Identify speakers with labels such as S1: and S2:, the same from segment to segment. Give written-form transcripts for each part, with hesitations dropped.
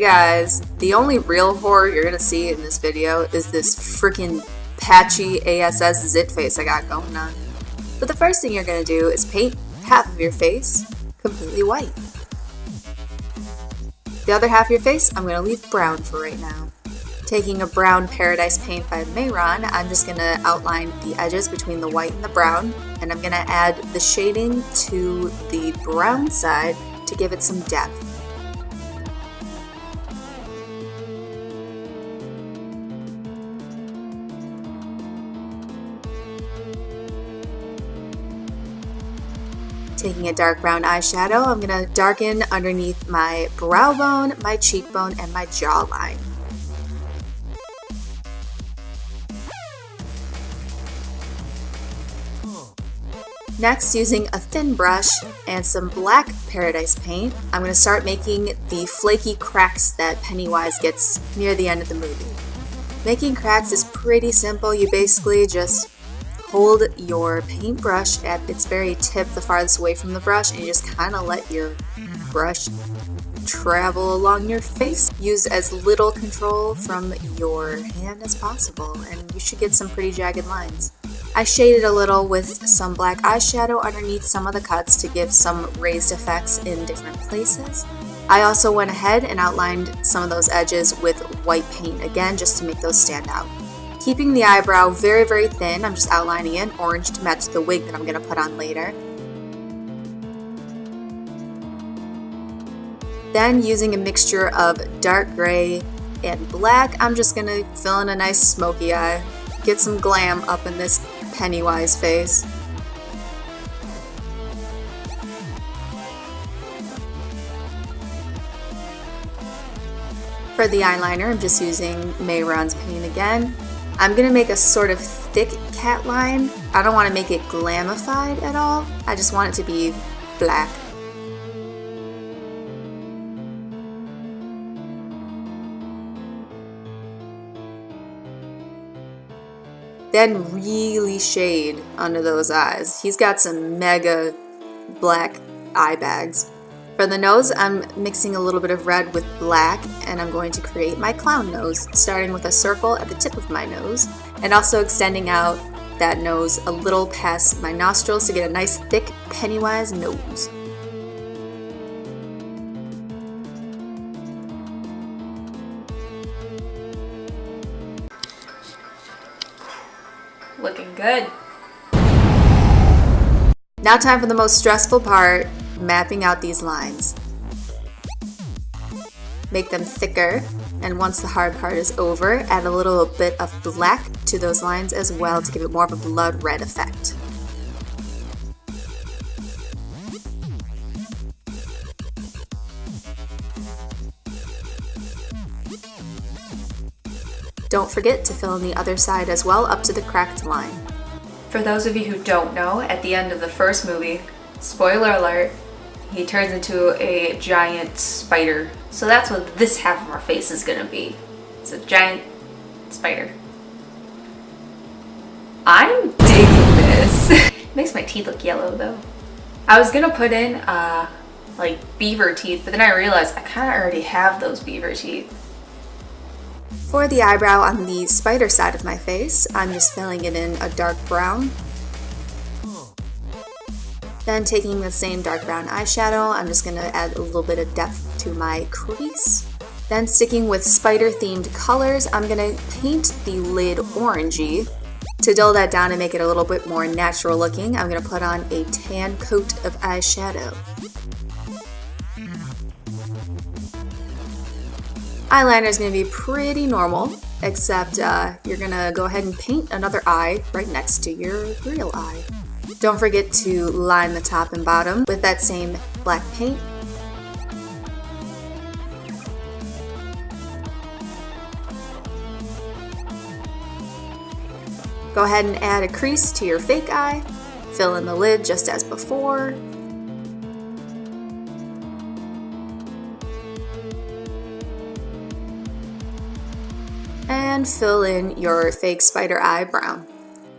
S1: guys, the only real horror you're gonna see in this video is this freaking patchy ASS zit face I got going on. But the first thing you're gonna do is paint half of your face completely white. The other half of your face, I'm gonna leave brown for right now. Taking a brown Paradise paint by Mayron, I'm just gonna outline the edges between the white and the brown, and I'm gonna add the shading to the brown side to give it some depth. Taking a dark brown eyeshadow, I'm going to darken underneath my brow bone, my cheekbone, and my jawline. Next, using a thin brush and some black Paradise paint, I'm going to start making the flaky cracks that Pennywise gets near the end of the movie. Making cracks is pretty simple. You basically just hold your paintbrush at its very tip, the farthest away from the brush, and you just kind of let your brush travel along your face. Use as little control from your hand as possible, and you should get some pretty jagged lines. I shaded a little with some black eyeshadow underneath some of the cuts to give some raised effects in different places. I also went ahead and outlined some of those edges with white paint again, just to make those stand out. Keeping the eyebrow very, very thin, I'm just outlining it in orange to match the wig that I'm going to put on later. Then, using a mixture of dark gray and black, I'm just going to fill in a nice smoky eye. Get some glam up in this Pennywise face. For the eyeliner, I'm just using Mayron's paint again. I'm going to make a sort of thick cat line. I don't want to make it glamified at all. I just want it to be black. Then really shade under those eyes. He's got some mega black eye bags. For the nose, I'm mixing a little bit of red with black, and I'm going to create my clown nose, starting with a circle at the tip of my nose, and also extending out that nose a little past my nostrils to get a nice thick Pennywise nose. Looking good. Now time for the most stressful part, mapping out these lines. Make them thicker, and once the hard part is over, add a little bit of black to those lines as well to give it more of a blood red effect. Don't forget to fill in the other side as well up to the cracked line. For those of you who don't know, at the end of the first movie, spoiler alert, he turns into a giant spider. So that's what this half of our face is gonna be. It's a giant spider. I'm digging this. Makes my teeth look yellow though. I was gonna put in like beaver teeth, but then I realized I kinda already have those beaver teeth. For the eyebrow on the spider side of my face, I'm just filling it in a dark brown. Then taking the same dark brown eyeshadow, I'm just going to add a little bit of depth to my crease. Then sticking with spider themed colors, I'm going to paint the lid orangey. To dull that down and make it a little bit more natural looking, I'm going to put on a tan coat of eyeshadow. Eyeliner is going to be pretty normal, except you're going to go ahead and paint another eye right next to your real eye. Don't forget to line the top and bottom with that same black paint. Go ahead and add a crease to your fake eye. Fill in the lid just as before. And fill in your fake spider eye brown.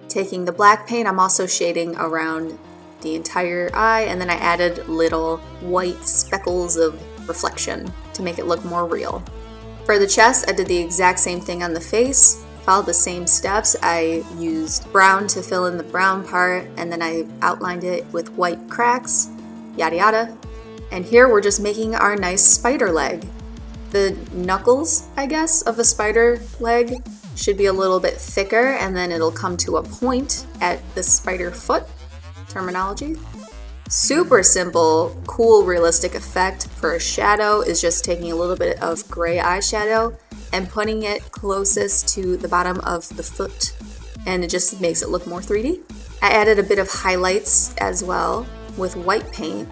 S1: Taking the black paint, I'm also shading around the entire eye, and then I added little white speckles of reflection. to make it look more real. For the chest, I did the exact same thing on the face, followed the same steps. I used brown to fill in the brown part, and then I outlined it with white cracks, yada yada. And here we're just making our nice spider leg. The knuckles, I guess, of the spider leg should be a little bit thicker, and then it'll come to a point at the spider foot terminology. Super simple, cool, realistic effect for a shadow is just taking a little bit of gray eyeshadow and putting it closest to the bottom of the foot, and it just makes it look more 3D. I added a bit of highlights as well with white paint.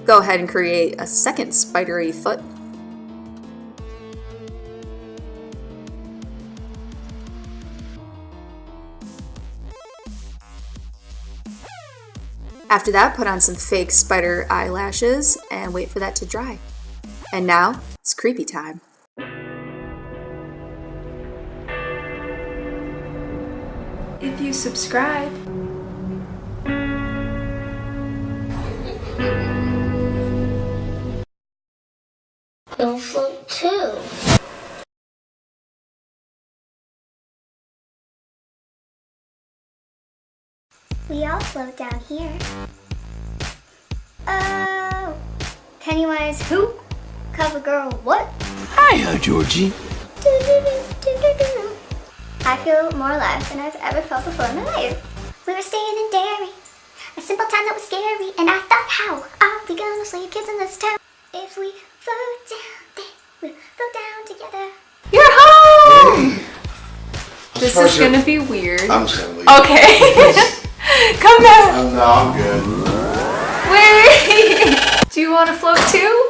S1: Go ahead and create a second spidery foot. After that, put on some fake spider eyelashes and wait for that to dry. And now, it's creepy time. If you subscribe,
S2: you'll float too. We all float down here. Oh, Pennywise who? Cover girl what?
S3: Hiya, Georgie.
S2: I feel more alive than I've ever felt before in my life. We were staying in Derry, a simple town that was scary, and I thought, how are we gonna slay kids in this town? If we float down there, we'll float down together.
S1: you're home! This is gonna be weird.
S3: I'm just gonna leave.
S1: Okay. Come back.
S3: No, I'm good.
S1: Wait. Do you want to float too?